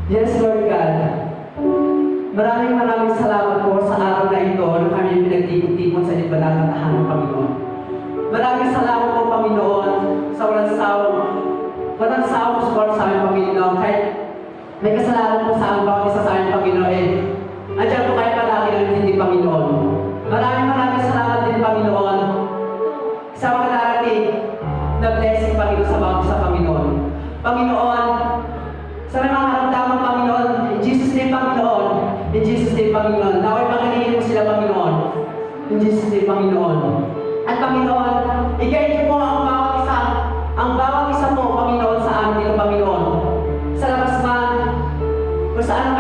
Yes, Lord God. Maraming salamat po sa araw na ito na kami pinagtipon-tipon sa inyong banal na tahanan, Panginoon. Maraming salamat po, Panginoon, sa walang sawang support sa amin, Panginoon. Kahit may kasalanan po sa amin, bawat isa sa amin, Panginoon, andiyan po kayo palagi ng hindi, Panginoon. Maraming salamat din, Panginoon, sa mga darating na blessing, Panginoon, sa bawat isa, Panginoon. Panginoon, sa mga karamdaman, Panginoon, in Jesus' name, Panginoon, in Jesus' name, Panginoon, naway pagalingin mo sila, Panginoon, in Jesus' name, Panginoon. At Panginoon, i-guide mo ang bawat isa po, Panginoon, sa amin dito, Panginoon. Sa labas man, kung saan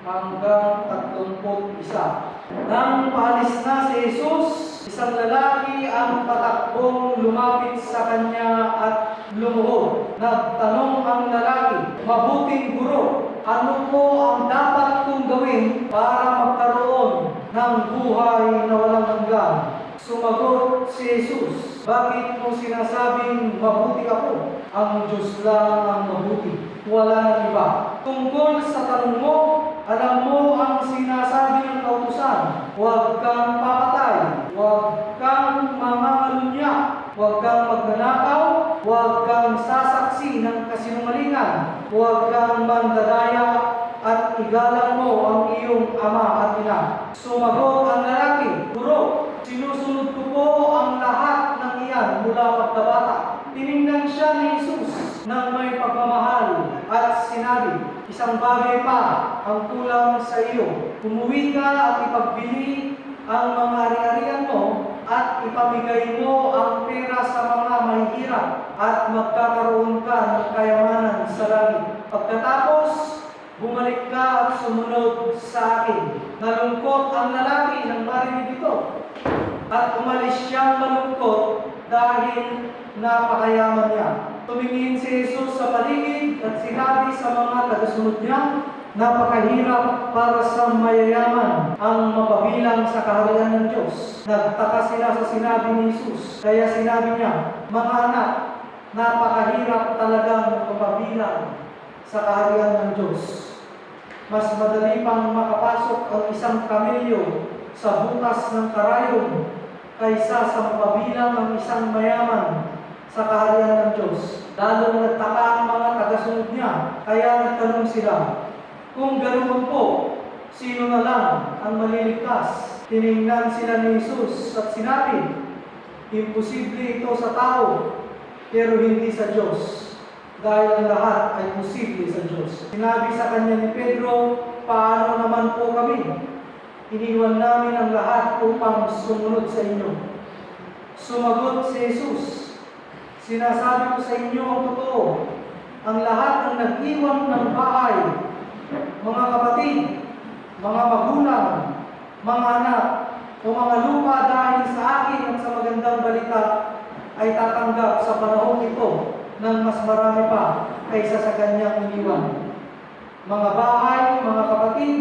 hanggang 31. Nang paalis na si Jesus, isang lalaki ang patakbong lumapit sa kanya at lumuhod. Nagtanong ang lalaki, "Mabuting guro, ano po ang dapat kong gawin para magkaroon ng buhay na walang hanggan?" Sumagot si Jesus, "Bakit mo sinasabing mabuti ako? Ang Diyos lang ang mabuti, wala nang iba. Tungkol sa tanong mo, alam mo ang sinasabi ng kautusan. Huwag kang papatay, huwag kang mangangalunya, huwag kang magnanakaw, huwag kang sasaksi ng kasinungalingan, huwag kang mandadaya, at igalang mo ang iyong ama at ina." Sumagot ang lalaki, "Guro, sinusunod ko po ang lahat ng iyan mula pagkabata." Tiningnan siya ni Jesus ng may pagmamahal at sinabi, "Isang bagay pa ang kulang sa iyo. Umuwi ka at ipagbili ang mga ari-arian mo at ipamigay mo ang pera sa mga mahihirap at magkakaroon ka ng kayamanan sa langit. Pagkatapos, bumalik ka at sumunod sa akin." Nalungkot ang lalaki nang marinig ito at umalis siyang malungkot dahil napakayaman niya. Tumingin si Jesus sa paligid at sinabi sa mga tagasunod niya, "Napakahirap para sa mayayaman ang mapabilang sa kaharian ng Diyos." Nagtaka sila sa sinabi ni Jesus, kaya sinabi niya, "Mga anak, napakahirap talagang mapabilang sa kaharian ng Diyos. Mas madali pang makapasok ang isang kamelyo sa butas ng karayom kaysa sa mapabilang ang isang mayaman sa kaharian ng Diyos." Lalo na nagtaka ang mga tagasunod niya, kaya nagtanong sila, "Kung ganoon po, sino na lang ang maliligtas?" Tiningnan sila ni Jesus at sinabi, "Imposible ito sa tao, pero hindi sa Diyos, dahil ang lahat ay posible sa Diyos." Sinabi sa kanya ni Pedro, "Paano naman po kami? Iniwan namin ang lahat upang sumunod sa inyo." Sumagot si Jesus, "Sinasabi ko sa inyo ang totoo, ang lahat ng nag-iwan ng bahay, mga kapatid, mga magulang, mga anak, o mga lupa dahil sa akin at sa magandang balita, ay tatanggap sa panahon ito ng mas marami pa kaysa sa kanyang iniwan. Mga bahay, mga kapatid,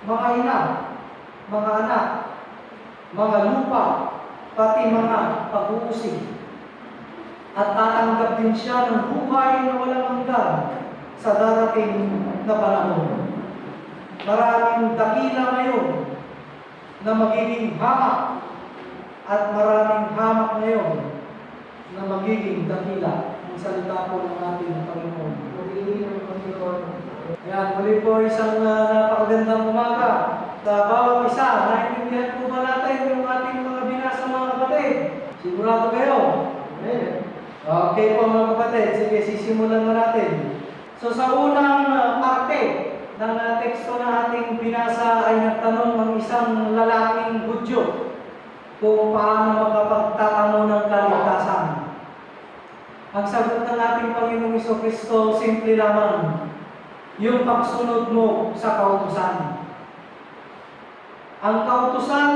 mga ina, mga anak, mga lupa, pati mga pag-uusig. At tatanggap din siya ng buhay na walang hanggan sa darating na panahon." Maraming dakila ngayon na magiging hamak at maraming hamak ngayon na magiging dakila. Ang salita po ng ating Panginoon. Ayan, muli po isang napakagandang umaga sa bawat isa. Naintindihan po ba natin yung ating mga binasa, mga kapatid? Sigurado kayo? Okay po mga kapatid, sige, sisimulan na natin. So sa unang parte ng teksto na ating binasa ay nagtanong ang isang lalaking Hudyo kung paano makapagtatamo ng kaligtasan. Ang sagot ng ating Panginoong Jesucristo, simple lamang, yung pagsunod mo sa kautusan. Ang kautusan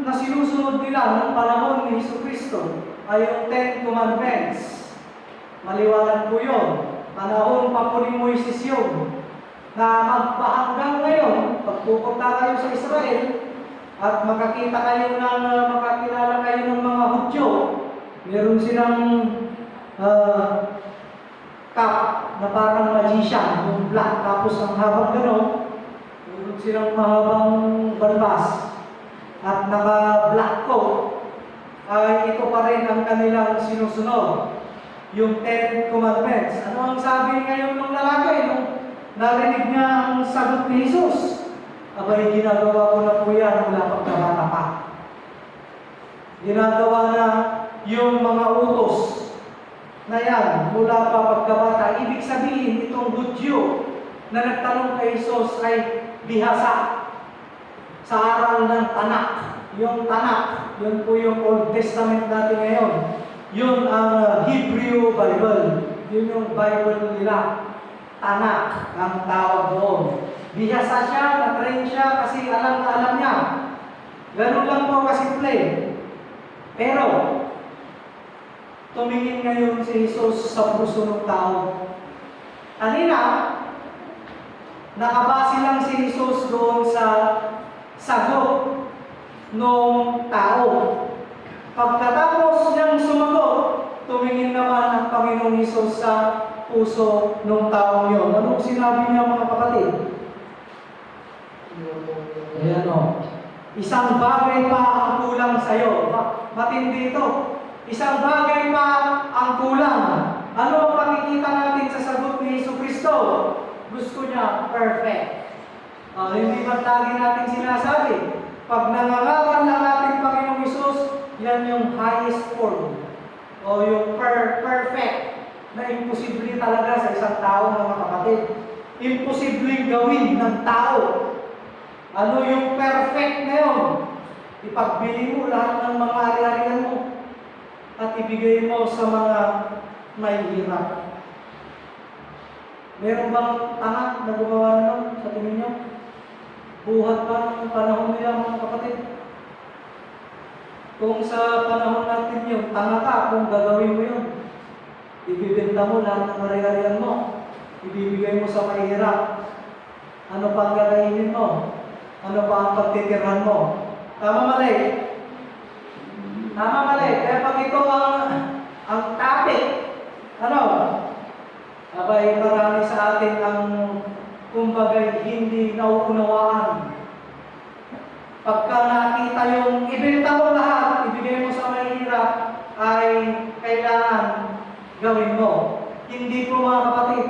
na sinusunod nila ng panahon ni Jesucristo ay yung 10 Commandments. Maliwanag po yun. Panahon pa po ni Moises yun, na magpahanggang ngayon, pagpupunta kayo sa Israel, at makakita kayo ng, makakilala kayo ng mga Hudyo, meron silang cap na parang magician, yung black, tapos ang habang gano'n, meron silang mahabang balbas, at naka-black coat, ay ito pa rin ang kanilang sinusunod, yung 10 Commandments. Ano ang sabi ngayon ng lalaki nung narinig niya ang sagot ni Jesus? Abay, ginagawa ko na po yan mula pagkabata pa. Ginagawa na yung mga utos na yan mula pa pagkabata. Ibig sabihin, itong Hudyo na nagtanong kay Jesus ay bihasa sa aral ng Tanak. Yung Tanak, yun po yung Old Testament natin ngayon. Yun ang Hebrew Bible. Yun yung Bible nila. Tanak ang tawag doon. Bihasa siya, na-train siya kasi alam na alam niya. Ganun lang po kasimple. Pero, tumingin ngayon si Jesus sa puso ng tao. Kanina, nakabase lang si Jesus doon sa sagot ng tao. Pagkatapos niyang sumagot, tumingin naman ang Panginoong Jesus sa puso ng taong yun. Anong sinabi niya mga kapatid? Ayan o. Isang bagay pa ang kulang sa'yo. Matindi ito. Isang bagay pa ang kulang. Ano ang makikita natin sa sagot ni Jesucristo? Gusto niya perfect. Hindi ba lagi natin sinasabi? Pag nangangaral ng ating Panginoong Isus, yan yung highest form. O yung perfect na imposible talaga sa isang tao, mga kapatid. Imposible gawin ng tao. Ano yung perfect na yun? Ipagbili mo lahat ng mga ari-arian mo at ibigay mo sa mga may hirap. Meron bang tanga na gumawa na nun sa tingin nyo? Buhat pa ng panahon nila, mga kapatid. Kung sa panahon natin yun, tanga ka kung gagawin mo yun. Ibibenta mo lahat ng ari-arian mo. Ibibigay mo sa may hirap. Ano pa ang gagainin mo? Ano pa ang pagtitirhan mo? Tama mali? Tama mali. Kaya pag ito ang topic, ano? Abay, marami sa atin ang kumbaga hindi nauunawaan. Pagka nakita yung ibenta mo lahat, ibigay mo sa may hirap, ay kailangan gawin mo. Hindi po mga kapatid,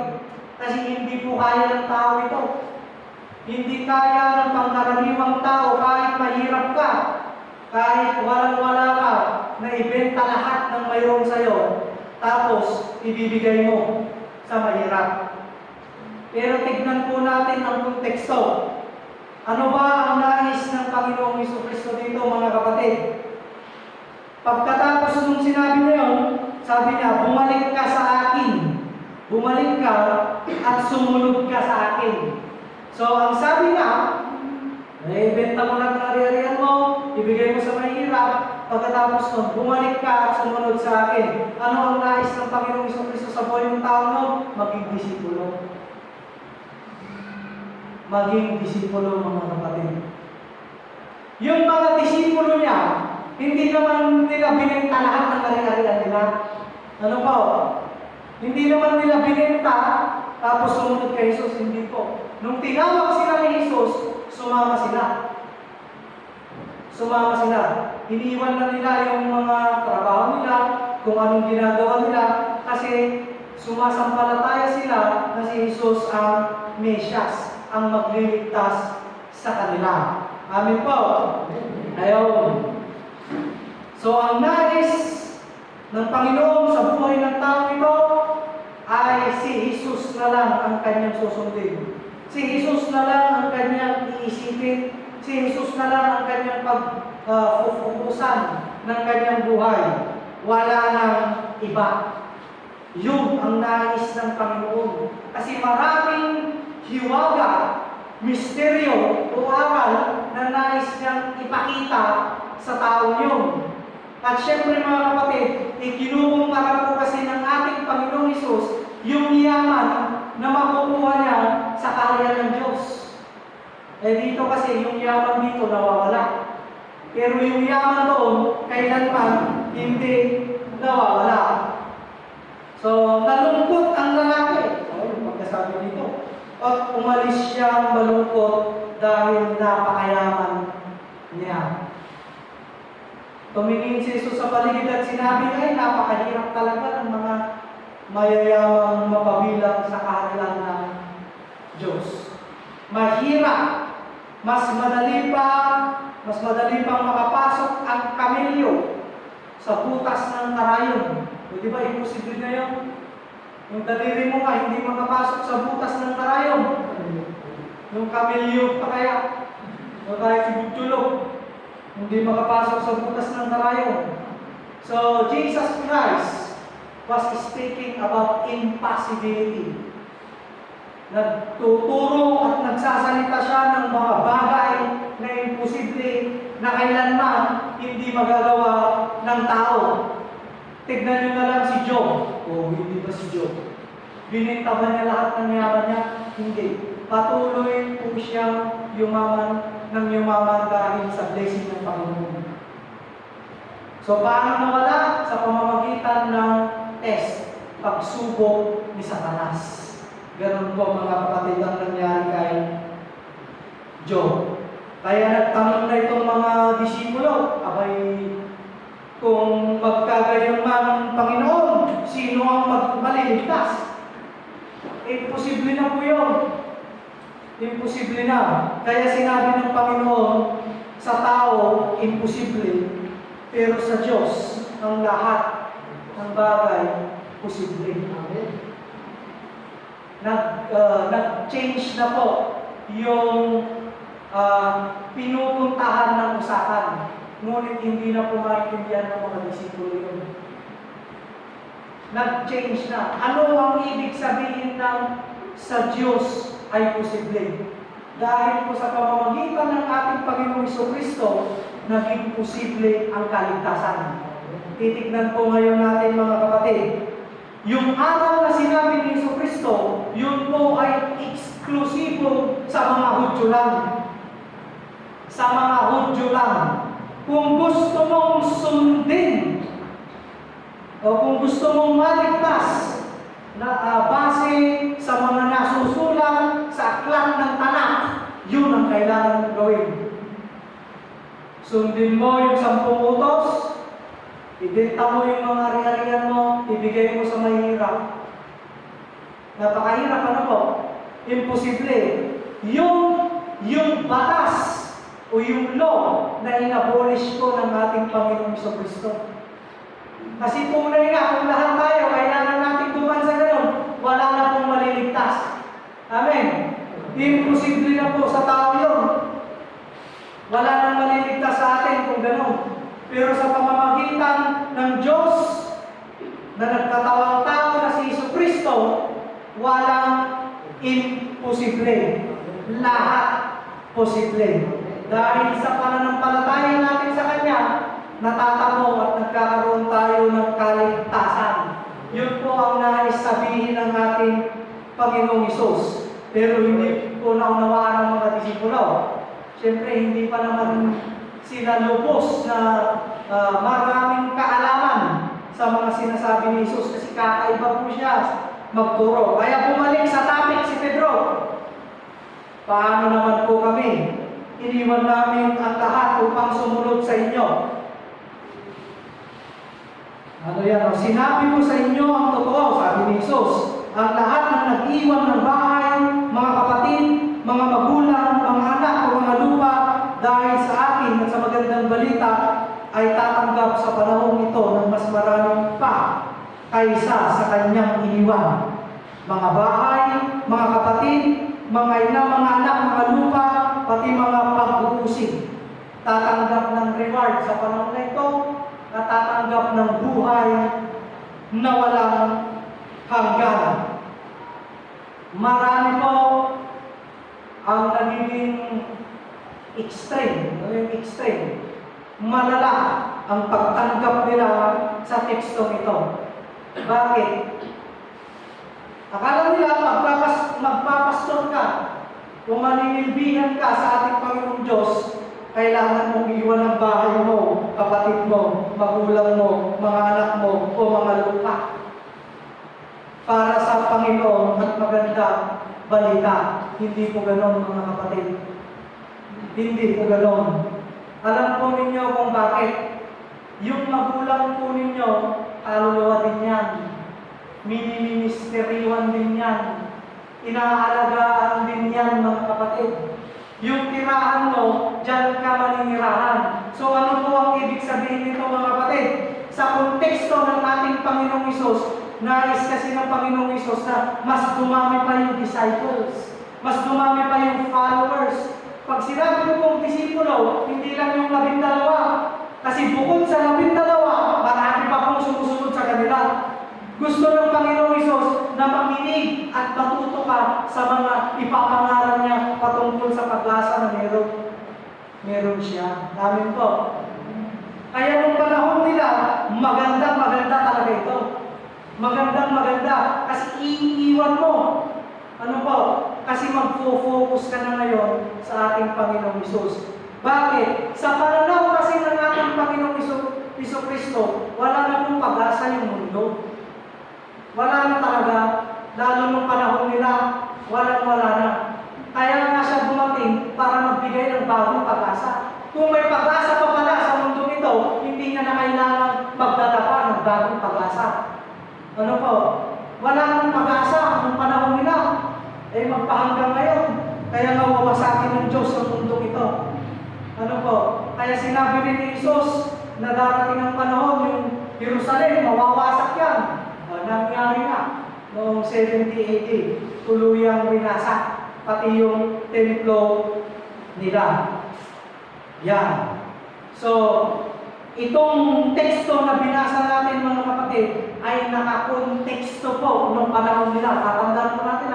kasi hindi po kaya ng tao ito. Hindi kaya ng pangkaraniwang tao kahit mahirap ka, kahit walang-wala ka, na ibenta lahat ng mayroon sa'yo, tapos ibibigay mo sa mahirap. Pero tignan po natin ang konteksto. Ano ba ang nais ng Panginoong Jesucristo dito, mga kapatid? Pagkatapos nung sinabi niya yun, sabi niya, bumalik ka sa akin. Bumalik ka at sumunod ka sa akin. So, ang sabi niya, naibenta mo lang ang ari-arian mo, ibigay mo sa mahirap, pagkatapos nun, bumalik ka at sumunod sa akin. Ano ang nais ng Panginoong Jesucristo sa buhay ng tao mo? Maging disipulo. Maging disipulo, mga kapatid. Yung mga disipulo niya, hindi naman nila binenta lahat ng ari-arian nila. Ano po? Hindi naman nila binenta, tapos sumunod kay Jesus, hindi po. Nung tinawag sila ni Jesus, sumama sila. Sumama sila. Iniwan na nila yung mga trabaho nila, kung anong ginagawa nila, kasi sumasampalataya sila na si Jesus ang Mesyas, ang magliligtas sa kanila. Amin po. Ayaw. So, ang nais ng Panginoon sa buhay ng tao ito ay si Jesus na lang ang kanyang susundin. Si Jesus na lang ang kanyang iisipin. Si Jesus na lang ang kanyang pagfufukusan ng kanyang buhay. Wala nang iba. Yun ang nais ng Panginoon. Kasi maraming hiwaga, misteryo o aral na nais niyang ipakita sa tao yun. At syempre mga kapatid, ikinukumpara po kasi ng ating Panginoong Hesus yung yaman na makukuha niya sa kaharian ng Diyos. Dito kasi yung yaman dito nawawala. Pero yung yaman doon, kailanman hindi nawawala. So, nalungkot ang lalaki. Yung pagkasabi dito. At umalis siyang malungkot dahil napakayaman niya. Tumingin si Jesus sa paligid at sinabi ay napakahirap talaga ng mga mayayamang mapabilang sa kaharian ng Diyos. Mahirap. Mas madali pang makapasok ang kamelyo sa butas ng karayon. O di ba, imposible na yun? Yung daliri mo nga, hindi makapasok sa butas ng karayon. Yung kamelyo pa kaya, o kahit si Bugtulog, hindi makapasok sa butas ng karayon. So, Jesus Christ was speaking about impossibility. Nagtuturo at nagsasalita siya ng mga bagay na imposible na kailanman hindi magagawa ng tao. Tignan nyo na lang si Job. O, hindi ba si Job? Bininta ba niya lahat ng yaman niya? Hindi. Patuloy po siyang yumaman ng yumaman dahil sa blessing ng Panginoon. So, paano nawala? Sa pamamagitan ng test, pagsubok ni Satanas. Ganun po mga kapatid ang nangyari kay Job. Kaya nagtanong na itong mga disipulo, abay, kung magkagayon man ang Panginoon, sino ang maliligtas? Imposible na po yun. Imposible na. Kaya sinabi ng Panginoon, sa tao, imposible. Pero sa Diyos, ang lahat ng bagay, posible. Amen. Nag-change na po yung pinupuntahan ng usapan. Ngunit hindi na po maintindihan ng mga disipulo yun. Nag-change na. Ano ang ibig sabihin ng sa Diyos ay posible? Dahil po sa pamamagitan ng ating Panginoong Jesucristo, naging posible ang kaligtasan. Titignan po ngayon natin mga kapatid. Yung araw na sinabi ni Jesucristo, yun po ay eksklusibo sa mga Hudyo lang. Sa mga Hudyo lang. Kung gusto mong sundin, o kung gusto mong maligtas, na base sa mga nasusulat sa aklat ng Tanakh, yun ang kailangan mong gawin. Sundin mo yung 10 utos, ibenta mo yung mga ari-arian mo, ibigay mo sa mahirap. Napakahirap, ano po? Imposible. Yung batas o yung law na inabolish ko ng ating Panginoong Jesucristo. Kasi kung lahat tayo, kailangan natin duman sa ganon, wala na pong maliligtas. Amen. Imposible na po sa tao yun. Wala nang maliligtas sa atin kung ganon. Pero sa pamamagitan ng Diyos na nagkatawang tao na si Jesucristo, walang imposible. Lahat posible. Dahil sa pananampalataya natin sa Kanya, natatamo at nagkakaroon tayo ng kaligtasan. Yun po ang nais sabihin ng ating Panginoong Hesus. Pero hindi po naunawaan ng mga disipulo. Siyempre, hindi pa naman sila lubos na maraming kaalaman sa mga sinasabi ni Hesus kasi kakaiba po siya magturo. Kaya bumalik sa topic si Pedro. Paano naman po kami? Iniwan namin ang lahat upang sumunod sa inyo. Ano yan? Sinabi ko sa inyo ang totoo, sabi ni Hesus. Ang lahat ng nag-iwan ng bahay, mga kapatid, mga magulang, mga anak o mga lupa, dahil sa akin at sa magandang balita, ay tatanggap sa panahong ito ng mas maraming pa kaysa sa kanyang iniwan. Mga bahay, mga kapatid, mga ina, mga anak, mga lupa, pati mga pag-uusig. Tatanggap ng reward sa panahon na ito, at tatanggap ng buhay na walang hanggan. Marami po ang nagiging extreme, malala ang pagtanggap nila sa tekstong ito. Bakit? Akala nila magpapastor ka, kung maninilbihan ka sa ating Panginoong Diyos, kailangan mong iwan ang bahay mo, kapatid mo, magulang mo, mga anak mo, o mga lupa. Para sa Panginoon at maganda balita. Hindi po ganon mga kapatid. Hindi po ganon. Alam po ninyo kung bakit. Yung magulang po ninyo, kaluluwa din yan. Miniministeriwan din yan. Inaalagaan din yan mga kapatid. Yung tirahan mo, dyan ka maninirahan. So ano po ang ibig sabihin nito mga kapatid? Sa konteksto ng ating Panginoong Hesus, nais kasi ng Panginoong Hesus na mas dumami pa yung disciples, mas dumami pa yung followers. Pag sinabi ko pong disipulo, hindi lang yung 12. Kasi bukod sa 12, marami pa pong sumusunod sa kanila. Gusto ng Panginoong Hesus na makinig at matuto ka sa mga ipapangaral niya patungkol sa pag-asa na meron siya. Amen po. Kaya nung panahon nila, maganda talaga ito. Maganda kasi iiwan mo. Ano po? Kasi magfo-focus ka na ngayon sa ating Panginoong Hesus. Bakit? Sa pananaw kasi ng ating Panginoong Hesus Kristo, wala na pong pag-asa yung mundo. Wala na talaga. Lalo nung panahon nila, wala na. Kaya nga siya dumating para magbigay ng bagong pag-asa. Kung may pag-asa pa pala sa mundo ito, hindi niya na kailangan magdadapa ng bagong pag-asa. Ano po? Wala nang pag-asa ng panahon nila. Magpahanggang ngayon. Kaya nga wawasakin ng Diyos ang mundo ito. Ano po? Kaya sinabi rin ni Jesus na darating ang panahon, yung Jerusalem, mawawasak yan. Nangyari na. Noong 70 AD, tuluyang winasak. Pati yung templo nila. Yan. So, itong teksto na binasa natin mga kapatid ay nakakonteksto po nung panahon nila. Tatandaan po natin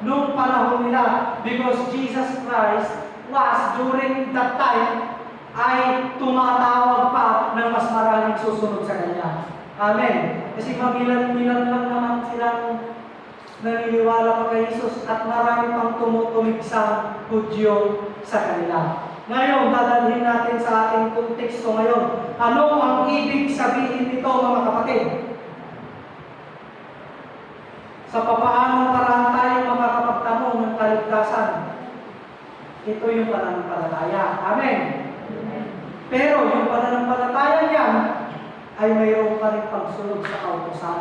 nung panahon nila, because Jesus Christ was during that time ay tumatawag pa ng mas maraming susunod sa Kanya. Amen. Kasi mamilan-milan lang naman silang naniniwala pa kay Jesus at marami pang tumutulig sa Hudyo sa kanila. Ngayon, dadalhin natin sa ating konteksto ngayon. Ano ang ibig sabihin nito mga kapatid? Sa papaanong paraan tayo makakapagtamo ng kaligtasan? Ito yung pananampalataya. Amen. Pero yung pananampalataya yan ay mayroon pa rin pagsunod sa kautusan.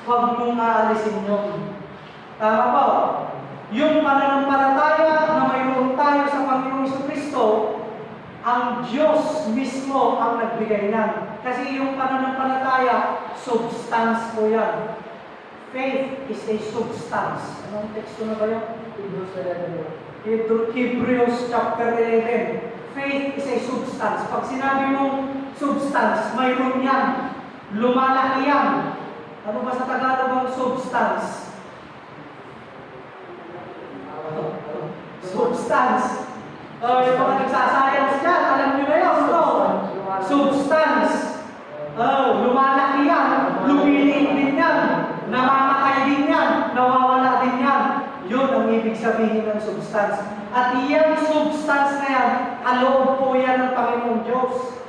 Huwag mong aalisin yun. Tama po? Yung pananampalataya na mayroon tayo sa Panginoong Jesucristo, ang Diyos mismo ang nagbigay niyan. Kasi yung pananampalataya, substance po yan. Faith is a substance. Anong teksto na ba yun? Hebrews chapter 11. Faith is a substance. Pag sinabi mong substance, mayroon yan. Lumalaki yan. Ano ba sa Tagalog ang substance? Substance. Yung mga nagsascience dyan, alam nyo na yun, no? Substance. Lumalaki yan. Lumiliit din yan. Namamatay din yan. Nawawala din yan. Yun ang ibig sabihin ng substance. At iyang substance na yan, aloob po yan ng Panginoong Diyos.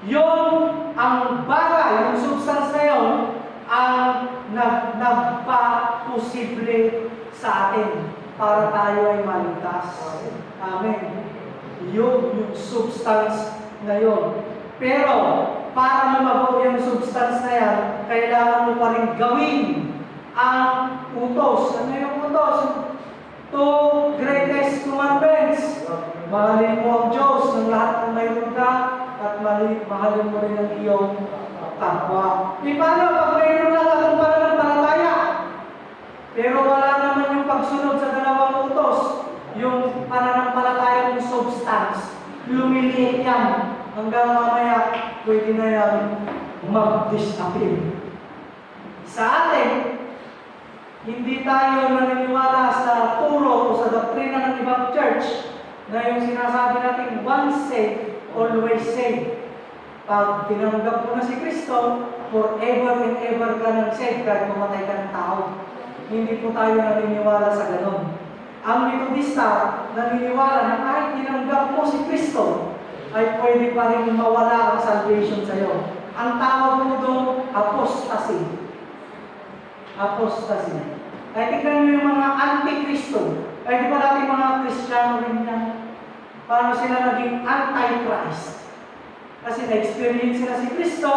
Yun ang bagay, yung substance na yun, ang nagpa-posible sa atin para tayo ay maligtas. Amen. Yun yung substance na yun. Pero, para lumago yung substance na yan, kailangan mo pa rin gawin ang utos. Ano yung utos? Two greatest commandments. Mahalin mo ang Diyos ng lahat ng mayroon ka at mahalin mo rin ang iyong kapwa. Paano pag mayroon lang akong pananampalataya? Pero wala naman yung pagsunod sa dalawang utos. Yung pananampalataya ng substance. Lumiliit yan. Hanggang mamaya, pwede na yan mag-disappear. Sa atin, hindi tayo naniniwala sa turo o sa doktrina ng ibang church na yung sinasabi natin, once saved, always saved. Pag tinanggap mo na si Kristo, forever and ever ka nang saved kahit mamatay ka ng tao. Hindi po tayo naniniwala sa ganon. Ang Methodista naniniwala na kahit tinanggap mo si Kristo, ay pwede pa rin mawala ang salvation sa iyo. Ang tawag mo doon, apostasy. Apostasy. Ay tignan nyo yung mga anti-Kristo. Ay di ba natin mga Kristiyano rin yan? Paano sila naging anti-Christ? Kasi na-experience sila si Kristo,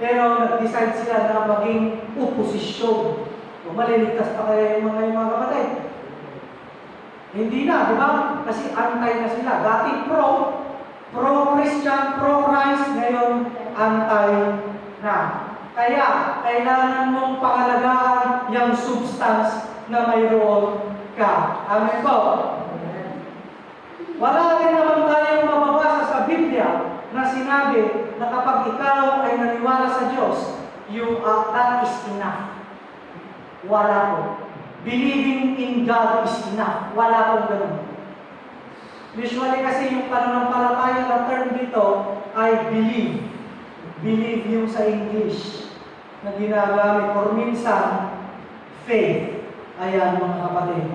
pero nag-decide sila na maging oposisyon. O maliligtas pa kaya yung mga kapatid? Hindi na, di ba? Kasi anti na sila. Dati pro-Christian, pro-Christ, ngayon anti na. Kaya, kailangan mong pangalagaan yung substance na mayroon ka. Amen po? Wala rin naman tayong mababasa sa Biblia na sinabi na kapag ikaw ay naniwala sa Diyos, that is enough. Wala po. Believing in God is enough. Wala pong ganun. Usually kasi yung pananampalataya na term dito ay believe. Believe yung sa English na ginagamit. Or minsan, faith. Ayan mga kapatid.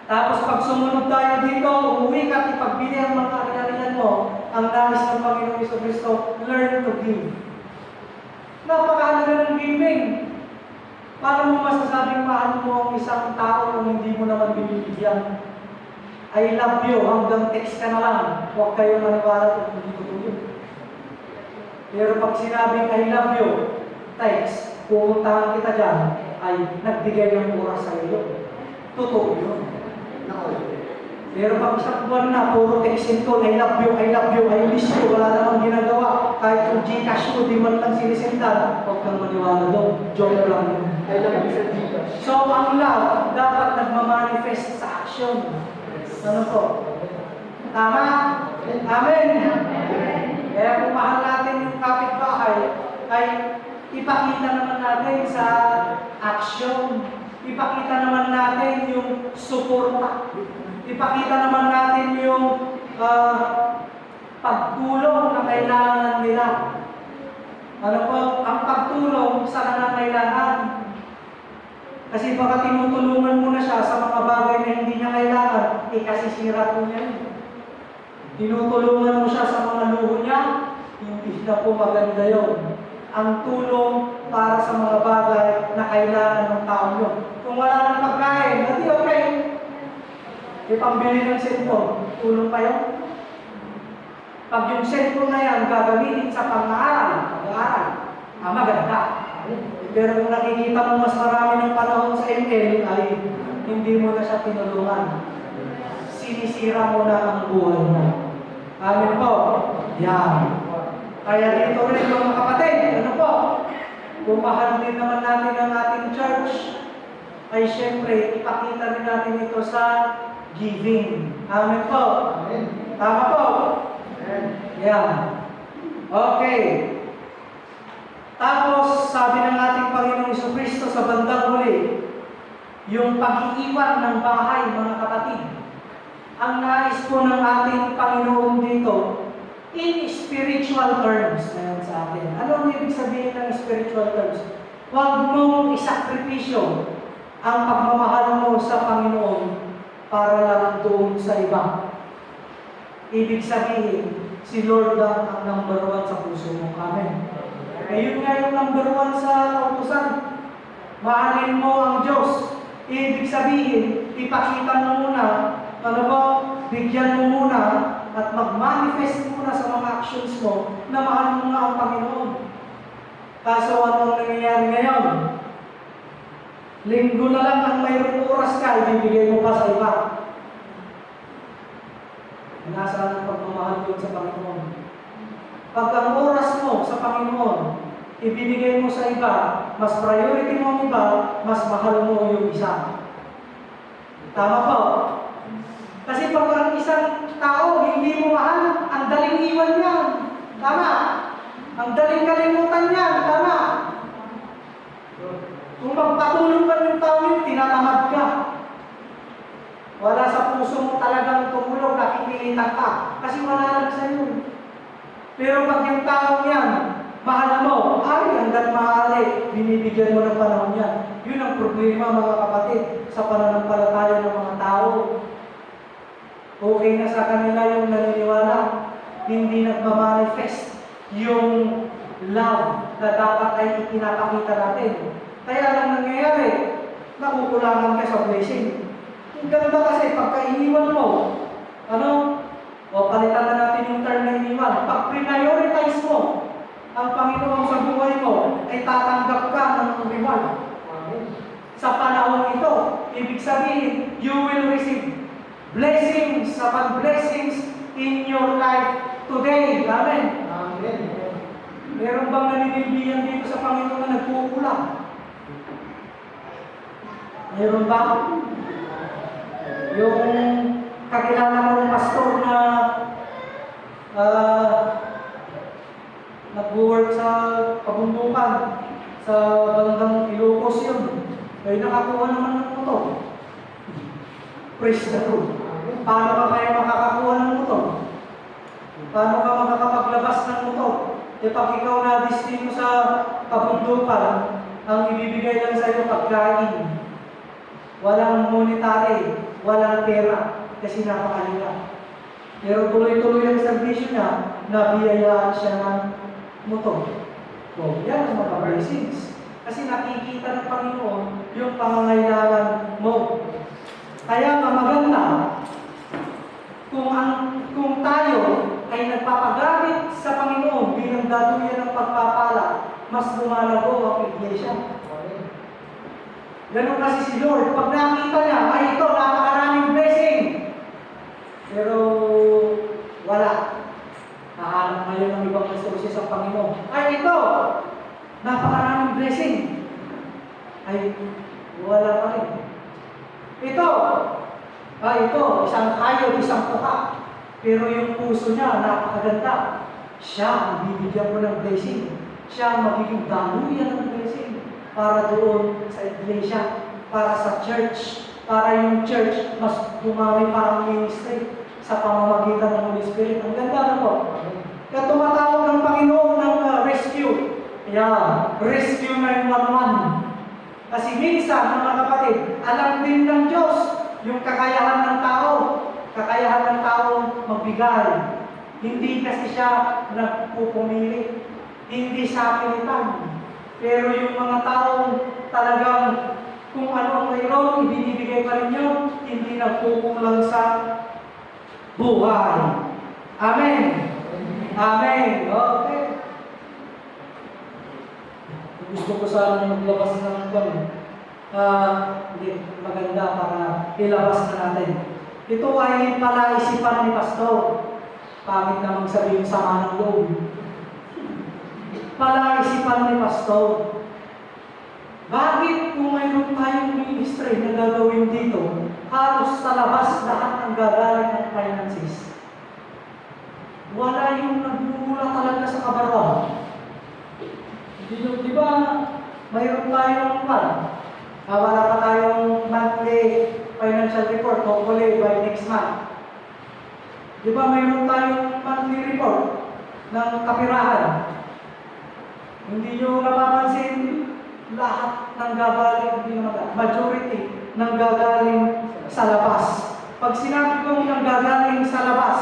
Tapos pag sumunod tayo dito, umuwi ka at ipagbili ang mga karinarihan mo, ang nais ng Panginoong Jesucristo, learn to give. Napakahalaga ng giving. Paano mo masasabing mahal mo ang isang tao kung hindi mo naman binibigyan? I love you, hanggang text ka na lang. Huwag kayong maniwala kung hindi totoo yun. Pero pag sinabing I love you, text, pupuntahan kita dyan, ay nagbigay ng oras sa iyo. Totoo yun. Pero pag isang buwan na, puro texting ko, I love you, I miss you, wala namang ginagawa. Kahit yung Gcash mo, di man lang sinisendan, huwag kang maniwala doon. Joke lang yun. I love you sa Gcash. So, ang love, dapat nagmamanifest sa action. Ano po? Tama? Amen? Kaya kung mahal natin yung kapitbahay, ay ipakita naman natin sa action. Ipakita naman natin yung suporta. Ipakita naman natin yung pagtulong na kailangan nila. Ano po? Ang pagtulong sa nangangailangan. Kasi baka tinutulungan mo na siya sa mga bagay na hindi niya kailangan, kasisira po niya. Tinutulungan mo siya sa mga luho niya, hindi na po maganda yun. Ang tulong para sa mga bagay na kailangan ng tao yun. Kung wala nang pagkain, hindi okay. Ipambili ng cellphone, tulong pa yun. Pag yung cellphone na yan gagamitin sa pag-aaral, maganda. Pero kung nakikita mo mas marami ng panahon sa ML, ay hindi mo na siya tinulungan. Sinisira mo na ang buhay mo. Amen po. Yan. Kaya dito rin mga kapatid, ano po? Kung mahal din naman natin ang ating church, ay syempre, ipakita rin natin ito sa giving. Amen po. Amen. Tama po. Amen. Yan. Okay. Tapos, sabi ng ating Panginoong Jesucristo sa bandang huli, yung pag-iiwan ng bahay, mga kapatid. Ang nais po ng ating Panginoon dito, in spiritual terms na yan sa atin. Ano ang ibig sabihin ng spiritual terms? Huwag mong isakripisyo ang pagmamahal mo sa Panginoon para lang doon sa iba. Ibig sabihin, si Lord lang ang number 1 sa puso mo. Amen. Ayun nga yung number 1 sa kautusan. Mahalin mo ang Diyos. Ibig sabihin, ipakita mo muna, ano ba, bigyan mo muna, at mag-manifest muna sa mga actions mo na mahal mo nga ang Panginoon. Kaso anong nangyayari ngayon? Linggo na lang ang mayroong oras ka, ibibigay mo pa sa iba. Nasaan ang pagmamahal doon sa Panginoon? Pag ang oras mo sa Panginoon, ibibigay mo sa iba, mas priority mo ang iba, mas mahal mo yung isa. Tama po? Kasi pag ang isang tao hindi mo mahal, ang daling iwan yan. Tama? Ang daling kalimutan yan. Tama? Kung magpatulong ka ng tao yun, tinatamad ka. Wala sa puso mo talagang tumulong, nakikilitan ka. Kasi wala lang sa iyo. Pero pag yung tao yan, mahal mo, ay, hanggang maaari, binibigyan mo ng panahon yan. Yun ang problema, mga kapatid, sa pananampalataya ng mga tao. Okay na sa kanila yung naniniwala, hindi nagmamanifest yung love na dapat ay ipinapakita natin. Kaya lang nangyayari, nakukulangan ka sa blessing. Ang ganda kasi, pagka iniwan mo, o palitan na natin yung term na iniwan, pag prioritize mo ang Panginoon sa buhay mo, ay tatanggap ka ng reward. Sa panahon ito, ibig sabihin, you will receive blessings upon blessings in your life today. Amen. Amen. Meron bang naninibigan dito sa Panginoon na nagkukulang? Meron ba? Yung kakilala mong pastor na nag-work sa kabundukan sa bandang Ilocos yun. Ay nakakuha naman ng motor. Praise the Lord. Paano ka kaya makakakuha ng motor? Paano ka makakapaglabas ng motor? E pag ikaw na-destino sa kabundukan, ang ibibigay lang sa iyo pagkain. Walang monetary, walang pera, kasi napakaliga. Pero tuloy-tuloy ang servisyo niya, nabiyayaan siya ng motor. So, yan ang mga blessings. Kasi nakikita ng Panginoon yung pangangailangan mo. Kaya maganda kung tayo ay nagpapagamit sa Panginoon bilang daluyan ng pagpapala, mas lumalago ang iglesia. Ganun kasi si Lord. Pag nakita niya, ay ito, napakaraming blessing. Pero wala. Nahanap ngayon ng ibang resources ang Panginoon. Ay ito, napakaraming blessing. Ay wala pa rin. Ito, isang kayo, isang tuka. Pero yung puso niya, napakaganda. Siya ang bibigyan mo ng blessing. Siya ang magiging daluyan ng blessing para doon sa iglesia, para sa church, para yung church mas dumami pa ang ministry sa pamamagitan ng Holy Spirit. Ang ganda na po. Kaya tumatawag ng Panginoon ng rescue. Yeah, rescue 911. Kasi minsan, mga kapatid, alam din ng Diyos yung kakayahan ng tao. Kakayahan ng tao magbigay. Hindi kasi siya nagpupumili. Hindi sa pilitan. Pero yung mga taong talagang kung ano ang mayroon, ibinibigay pa rin yun, hindi nagkukulang sa buhay. Amen. Amen. Okay. Gusto ko sana maglabas ng hindi maganda para ilabas na natin. Ito ay palaisipan ni Pastor. Pangit namang sabihin sama ng loob. Palaisipan ni Pastor. Bakit kung mayroon tayong ministry na gagawin dito, halos sa labas lahat ang gagaling ng finances? Wala yung nagmumula talaga sa kabarwan. Di ba, mayroon tayong wala pa tayong monthly financial report, hopefully by next month. Di ba, mayroon tayong monthly report ng kapirahan. Hindi nyo napapansin lahat ng gagaling, majority ng gagaling sa labas. Pag sinabi kong ng gagaling sa labas,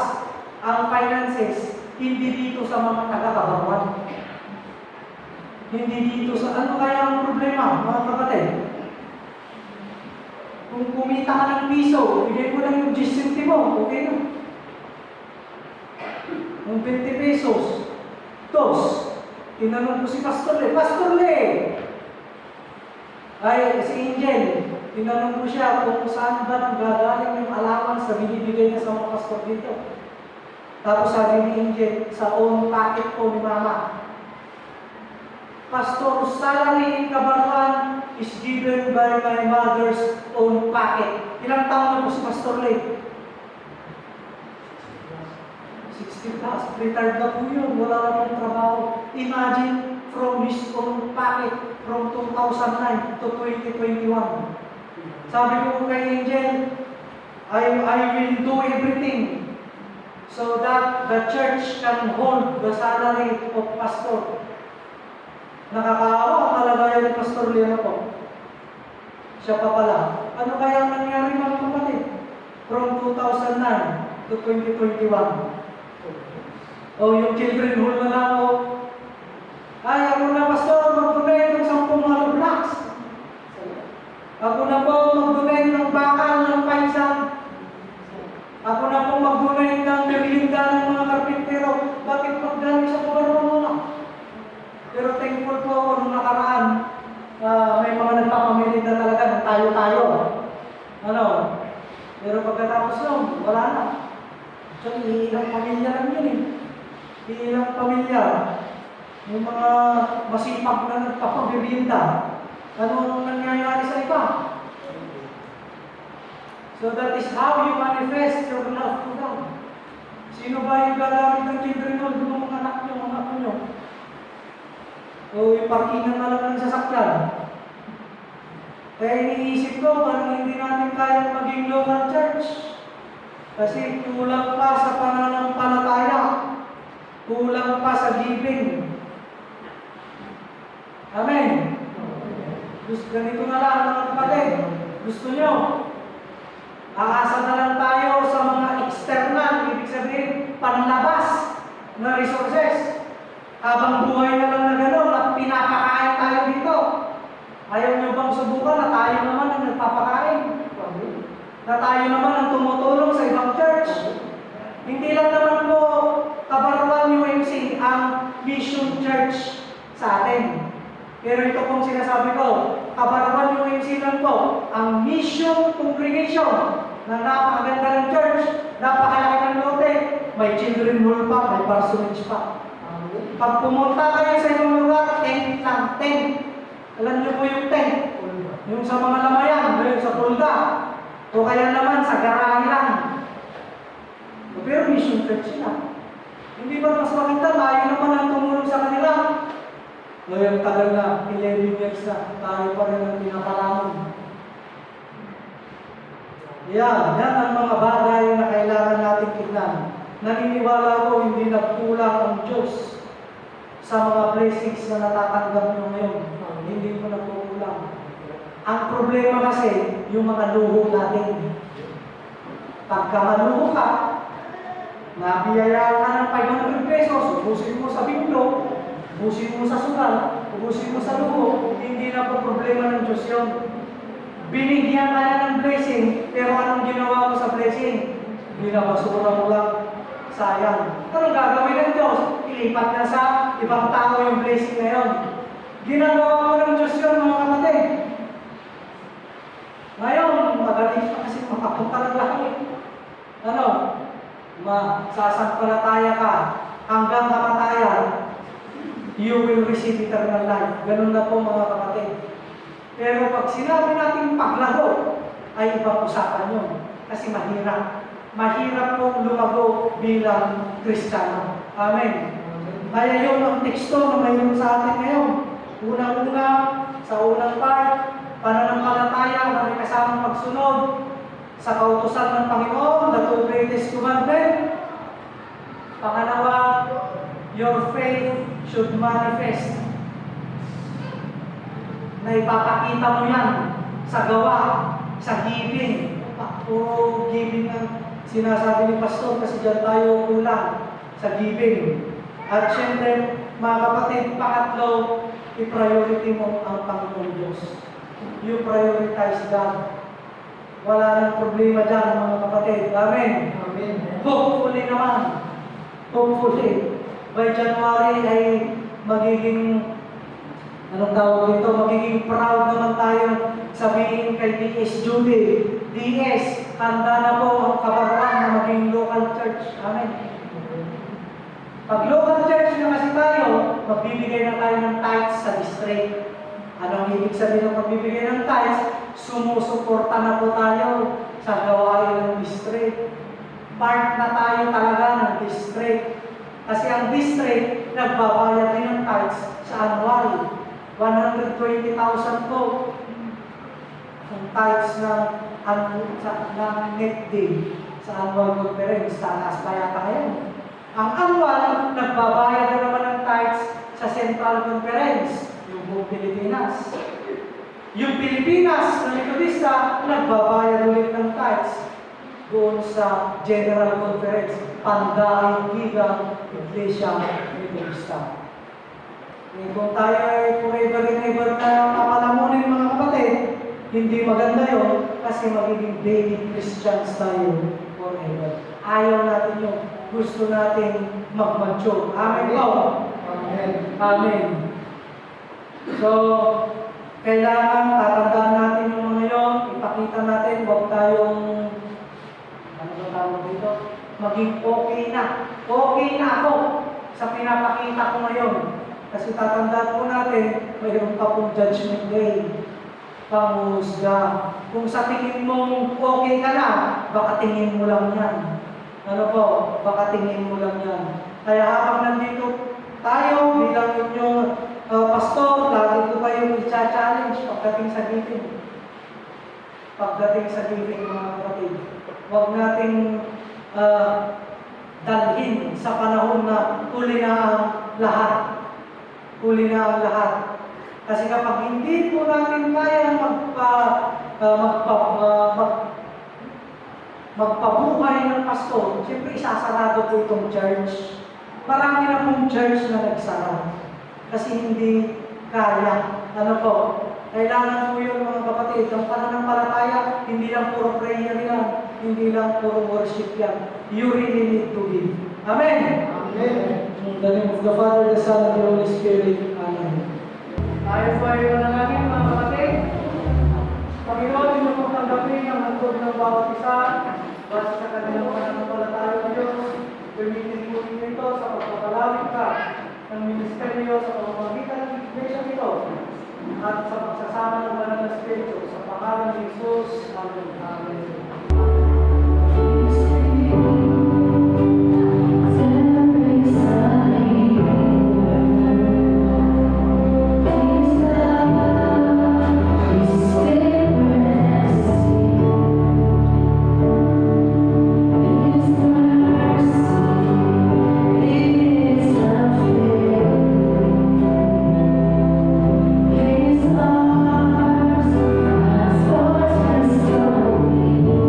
ang finances, hindi dito sa mga taga-kabarwan. Hindi dito sa, ano kaya ang problema, mga kapatid? Kung kumita ka ng piso, bigay mo lang yung 10 centimo, okay na. Yung 20 pesos, tinanong ko si Pastor Le, ay si Angel, tinanong ko siya kung saan ba nang gagaling yung allowance na binibigay niya sa mga pastor dito. Tapos sabi ni Angel, sa own pocket po ni Mama. Pastor, salary in Kabarwan is given by my mother's own pocket. Ilang taon na po si Pastor Le? 60 plus, retired na po yun, wala na pong trabaho. Imagine, from his own pocket, from 2009 to 2021. Sabi ko kay Angel, I will do everything so that the church can hold the salary of pastor. Nakakaawa ang kalagayan ni Pastor Leo po. Siya pa pala. Ano kaya ang nangyari mga kapatid? From 2009 to 2021. Yung children hall na lang ako. Ay, ako na pastor, mag-donate ng 10 hollow blocks. Ako na po mag-donate ng bakal ng paisan. Ako na po mag-donate ng merienda ng mga karpintero. Bakit magdami sa kubarong muna? Pero thankful po ako nung nakaraan. May mga nagpapamili na talaga ng tayo-tayo. Pero pagkatapos nun, wala na. So, ilang pamilya lang yun eh. Ilang pamilya. Yung mga masipag na nagpapamerienda. Ano ang nangyayari sa iba? So that is how you manifest your love to God. Sino ba yung gagamit ng children hall? Yung mga anak nyo, mga apo nyo? O yung parkingan na lang ng sasakyan. Kaya iniisip ko, parang hindi natin kaya maging local church. Kasi kulang pa sa pananampalataya. Kulang pa sa giving. Amen. Ganito na lang mga kapatid. Gusto nyo? Aasa na lang tayo sa mga external, ibig sabihin, panlabas na resources. Habang buhay na lang na gano'n at pinapakain tayo dito. Ayaw nyo bang subukan na tayo naman ang nagpapakain? Na tayo naman ang tumutulong sa ibang church? Hindi lang naman po Kabarwan UMC ang mission church sa atin. Pero ito pong sinasabi ko, Kabarwan UMC lang po ang mission congregation na napakaganda ng church, napakalaki ng lote, may children hall pa, may parsonage pa. Pag pumunta kayo sa ibang lugar, tent lang, tent. Alam niyo po yung tent? Yung sa mga lamayan, yung sa tulda. O kaya naman sa garahe lang. Pero mission church sila. Hindi ba mas maganda? Tayo naman ang tumulong sa kanila. Ngayong tagal na, 11 years na, tayo pa rin ang pinapalamon. Yan ang mga bagay na kailangan natin tignan. Naniniwala ko hindi nagkulang ang Diyos sa mga blessings na natatanggap nyo ngayon. Hindi po nagkukulang. Ang problema kasi, yung mga luho natin. Pagka maluho ka, nabiyayaan ka ng 500 pesos, ubusin mo sa binglo, ubusin mo sa sugal, ubusin mo sa luho, hindi na po problema ng Diyos yun. Binigyan ka na ng blessing, pero anong ginawa mo sa blessing? Binabasura mo lang. Sayang. Anong gagawin ng Diyos? Ilipat na sa ibang tao yung blessing na yun. Ginagawa mo ng Diyos yun, mga kapatid. Ngayon, magaling pa kasi makapunta ng langit. Ano? Masasampalataya ka hanggang kamatayan, you will receive eternal life. Ganun na po mga kapatid. Pero pag sinabi natin paglago, ay ibang usapan yun. Kasi mahirap. Mahirap pong lumago bilang Kristiyano. Amen. Kaya yun ang teksto na mayroon sa atin ngayon. Unang-una, sa unang part, pananampalataya na may kasamang pagsunod sa kautusan ng Panginoon, the two greatest commandment. Pangalawa, your faith should manifest. Na ipapakita mo yan sa gawa, sa giving. Puro giving ang sinasabi ni Pastor kasi dyan tayo kulang sa giving. At syempre, mga kapatid, pangatlo, i-priority mo ang Panginoon Diyos. You prioritize God. Wala nang problema dyan, mga kapatid. Amen. Amen. Hopefully naman. Hopefully. By January ay magiging, anong tawag dito, magiging proud naman tayo sabihin kay DS Judy, DS, handa na po ang Kabarwan na maging local church. Amen. Pag local church na kasi tayo, magbibigay na tayo ng tithes sa district. Anong ibig sabihin ng magbibigay ng tithes? Sumusuporta na po tayo sa gawain ng district. Part na tayo talaga ng district. Kasi ang district, nagbabayad din ng tithes sa annual. 120,000 po ang tithes ng net day sa annual conference. Taas pa yata ngayon. Ang annual, nagbabayad na naman ng tithes sa central conference, yung buong Pilipinas. Yung Pilipinas na Metodista, nagbabayad ulit ng tithes doon sa general conference, Pandaigdigang Iglesia Metodista. Kung tayo ay forever and ever na papalamunin mga kapatid, hindi maganda yun kasi magiging baby Christians tayo forever. Ayaw natin yun. Gusto natin mag-mature. Amen po. Amen. Amen. So, kailangan tatandaan natin yung mga yun, ipakita natin, huwag tayong, ano ba tawag dito? Maging okay na. Okay na ako sa pinapakita ko ngayon. Kasi tatandaan po natin, mayroon pa pong judgment day. Panghusga. Kung sa tingin mong okay ka na, baka tingin mo lang yan. Ano po? Baka tingin mo lang yan. Kaya habang nandito tayo, bilang inyong pastor, lagi ko kayong i-challenge pagdating sa giving. pagdating sa living, mga kapatid. Huwag nating dalhin sa panahon na huli na ang lahat. Huli na ang lahat. Kasi kapag hindi po natin kaya magpabuhay ng pastor, siyempre isasarado po itong church. Marami na pong church na nagsara. Kasi hindi kaya. Ano po? Kailangan po yun, mga kapatid. Ang pananampalataya, hindi lang puro prayer yan. Hindi lang puro worship yan. You really need to live. Amen? Amen. In the name of the Father, the Son, and the Holy Spirit. Amen. Tayo po ay manalangin, mga kapatid. Panginoon, hindi mo tanggapin ang hantod ng bawat isa. Basta sa kanilang pananampalataya ng Diyos, gamitin po ninyo ito sa pagpapalawig ka ng ministeryo sa pamamagitan ng iglesia nito at sa pagsasama ng banal na Espiritu sa pangalan ni Jesus. Amen. Amen. His arms, as far as the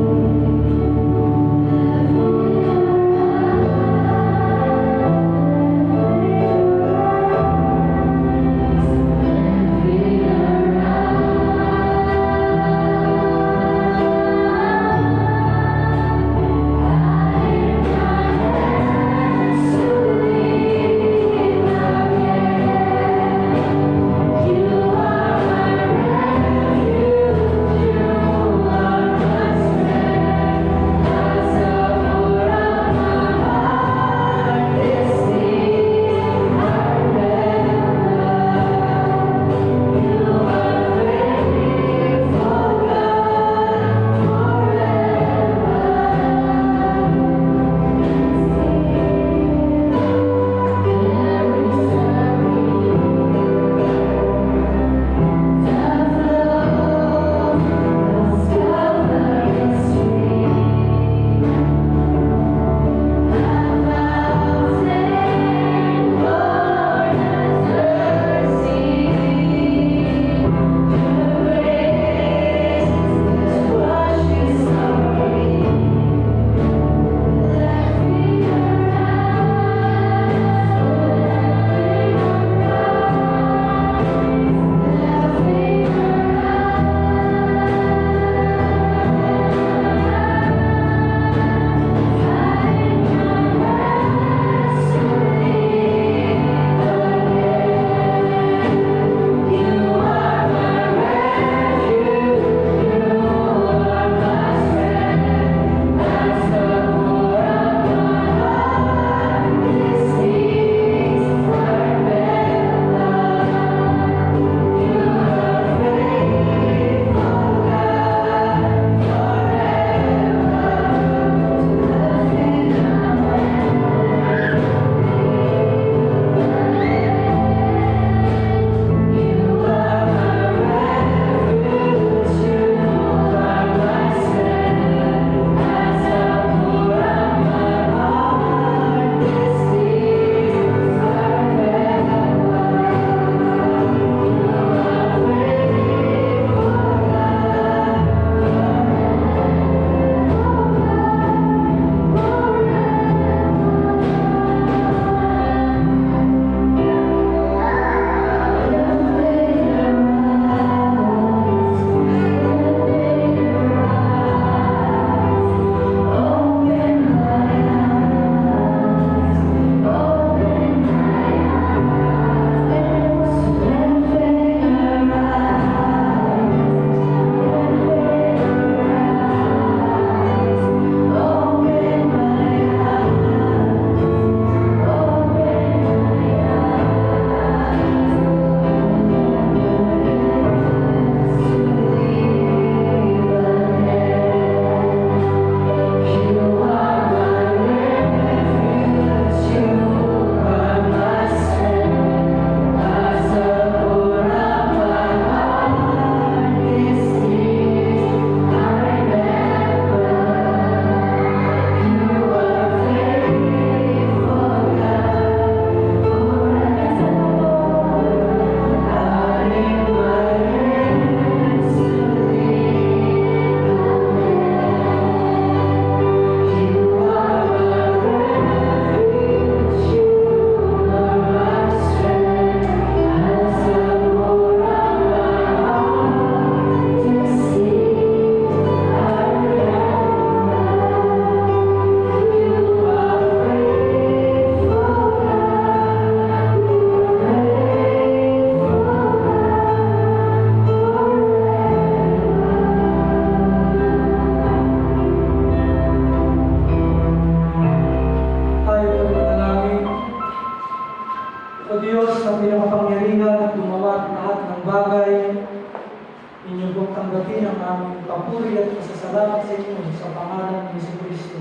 Inyo pong tanggapin ang aming papuri at pasasalamat sa inyo sa pangalan ni Jesucristo.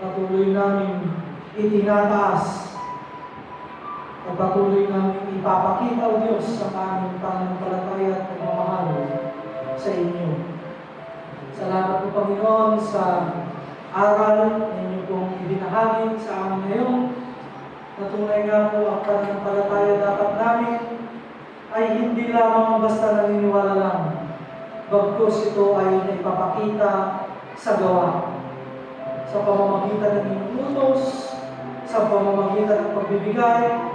Patuloy namin itinataas at patuloy namin ipapakita, O Diyos, ang aming pananampalataya at pagmamahal sa inyo. Salamat po, Panginoon, sa aral na inyo pong ibinahagi sa amin ngayon. Natunay nga po ang pananampalataya dapat namin ay hindi lamang basta naniniwala lang, bagkus ito ay naipapakita sa gawa. Sa pamamagitan ng inyong utos, sa pamamagitan ng pagbibigay,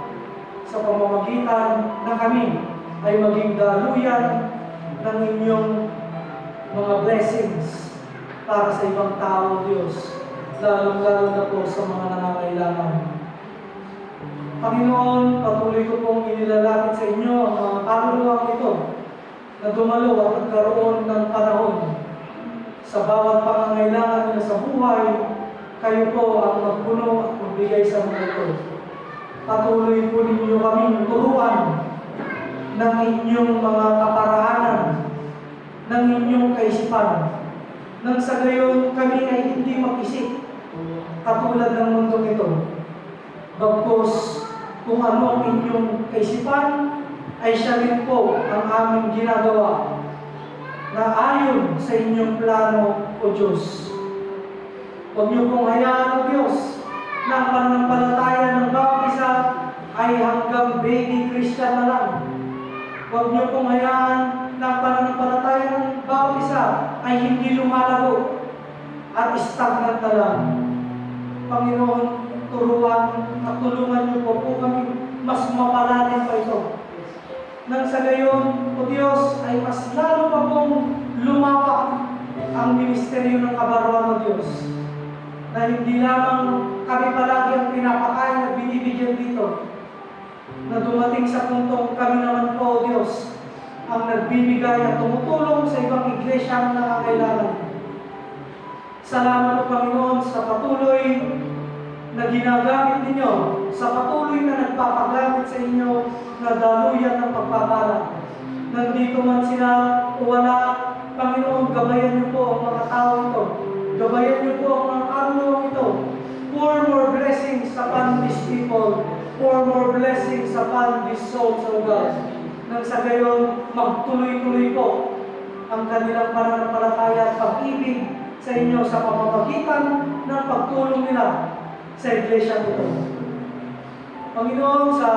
sa pamamagitan na kami ay maging daluyan ng inyong mga blessings para sa ibang tao, Diyos, lalong-lalo na po sa mga nangangailangan. Panginoon, patuloy ko pong inilalapit sa inyo ang mga kaluluwang ito na dumalo at nagkaroon ng panahon sa bawat pangangailangan nila sa buhay. Kayo po ang magpuno at magbigay sa mga ito. Patuloy po ninyo kaming turuan ng inyong mga kaparaanan, ng inyong kaisipan, nang sa gayon kami ay hindi mag-isip katulad ng mundong ito. Bagkus, kung ano ang inyong kaisipan, ay siya rin po ang aming ginagawa na ayon sa inyong plano, O Diyos. Huwag niyo pong hayaan, O Diyos, na ang pananampalataya ng bawat isa ay hanggang baby Christian na lang. Huwag niyo pong hayaan na ang pananampalataya ng bawat isa ay hindi lumalago at stagnant na lang. Panginoon, turuan at tulungan niyo po kami mas mapalalim pa ito. Nang sa gayon, O Diyos, ay mas lalo pa pong lumawak ang ministeryo ng kabarwan, O Diyos. Na hindi lamang kami palagi ang pinapakain at binibigyan dito. Na dumating sa puntong kami naman po, O Diyos, ang nagbibigay at tumutulong sa ibang iglesia ang nangangailangan. Salamat po, Panginoon, sa patuloy na ginagamit ninyo, sa patuloy na nagpapagamit sa inyo na daluyan ng pagpapala. Nandito man sila o wala, Panginoon, gabayan niyo po ang mga tao ito. Gabayan niyo po ang mga kaluluwang ito. Pour more blessings upon these people. Pour more blessings upon these souls, O God. Nang sa gayon, magtuloy-tuloy po ang kanilang pananampalataya at pag-ibig sa inyo sa pamamagitan ng pagtulong nila sa iglesia ito. Panginoon, sa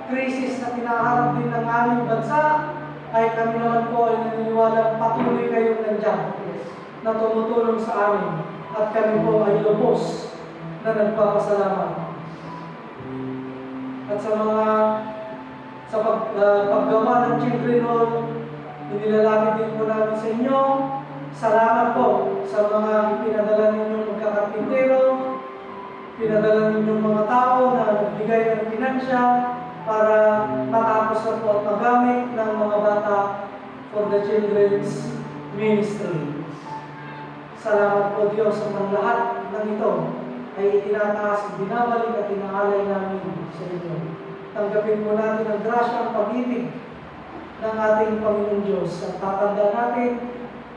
krisis na pinaharap din ng aming bansa, ay kami naman po ay naniniwala patuloy kayong nandiyan na tumutulong sa amin at kami po ay lubos na nagpapasalamat. At sa mga paggawa ng Children Hall, inilalapit din po namin sa inyo. Salamat po sa mga pinadala ninyong magkakarpintero, pinadala ninyong mga tao na nagbigay ng pinansya para matapos na po at magamit ng mga bata for the children's ministry. Salamat po, Diyos, sa mga lahat ng ito ay itinataas, binabalik at inaalay namin sa inyo. Tanggapin po natin ang grasya at pag-ibig ng ating Panginoon Diyos. At tatanda natin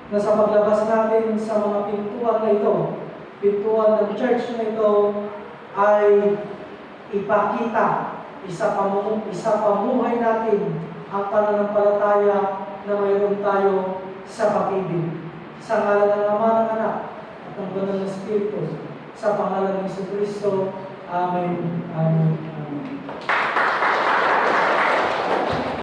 na sa paglabas natin sa mga pintuan na ito, pintuan ng church na ito, ay ipakita, isa pamuhay natin ang pananampalataya na mayroon tayo sa pag-ibig. Sa ngalan ng Ama, ng Anak, at ng Banal na Espiritu, sa pangalan ng Jesucristo. Amen. Amen. Amen.